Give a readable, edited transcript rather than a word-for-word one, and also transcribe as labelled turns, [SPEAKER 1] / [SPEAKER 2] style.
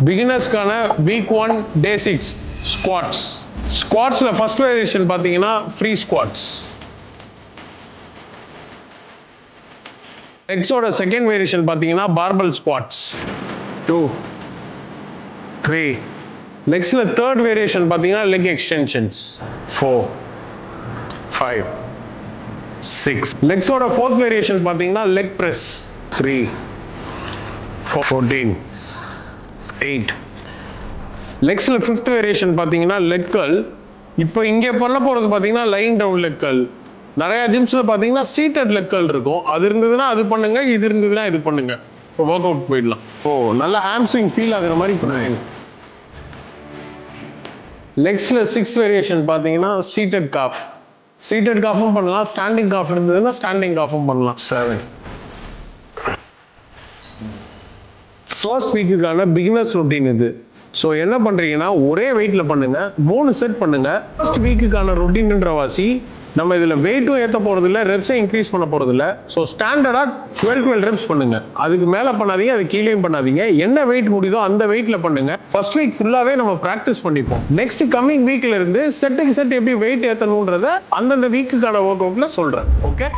[SPEAKER 1] பிகினர்ஸ்க்கான week 1 டே 6 squads. ஸ்குவாட்ஸில் first variation பார்த்தீங்கன்னா free squads. லெக்ஸோட second variation பார்த்தீங்கன்னா barbell squads 2 3. லெக்ஸில் third variation பார்த்தீங்கன்னா leg extensions 4 5 6. லெக்ஸோட fourth variation பார்த்தீங்கன்னா leg press 3 14 8. லெக்ஸில் fifth variation பார்த்தீங்கன்னா leg curl. இப்போ இங்கே பண்ண போகிறது பார்த்தீங்கன்னா லைன் டவுன் லெக் கர்ல். நிறையா ஜிம்ஸில் பார்த்தீங்கன்னா சீட்டட் லெக் கர்ல் இருக்கும். அது இருந்ததுன்னா அது பண்ணுங்க, இது இருந்ததுன்னா இது பண்ணுங்க. இப்போ ஒர்க் அவுட் போயிடலாம். நல்ல ஹாம்ஸ்ட்ரிங் ஃபீல் ஆகுற மாதிரி பண்ணுங்க. லெக்ஸில் சிக்ஸ்த் வேரியேஷன் பார்த்தீங்கன்னா சீட்டட் காஃப். சீட்டட் காஃபும் பண்ணலாம், ஸ்டாண்டிங் காஃப் இருந்ததுன்னா ஸ்டாண்டிங் காஃபும் பண்ணலாம். 7. ஃபர்ஸ்ட் வீக்குக்கான பிகினர்ஸ் ரொட்டீன் இது. ஸோ என்ன பண்ணுறீங்கன்னா ஒரே வெயிட்டில் பண்ணுங்க, 3 செட் பண்ணுங்க. ஃபர்ஸ்ட் வீக்குக்கான ரொட்டீன்ன்ற வாசி நம்ம இதில் வெயிட்டும் ஏற்ற போகிறதில்ல, ரெப்ஸை இன்க்ரீஸ் பண்ண போகிறதில்ல. ஸோ ஸ்டாண்டர்டாக 12 ரெப்ஸ் பண்ணுங்க. அதுக்கு மேலே பண்ணாதீங்க, அது கீழேயும் பண்ணாதீங்க. என்ன வெயிட் முடியுதோ அந்த வெயிட்டில் பண்ணுங்க. ஃபர்ஸ்ட் வீக் ஃபுல்லாகவே நம்ம ப்ராக்டிஸ் பண்ணிப்போம். நெக்ஸ்ட் கம்மிங் வீக்ல இருந்து செட்டுக்கு செட் எப்படி வெயிட் ஏற்றணுன்றத அந்தந்த வீக்குக்கான ஒர்க் அவுட்ல சொல்கிறேன். ஓகே.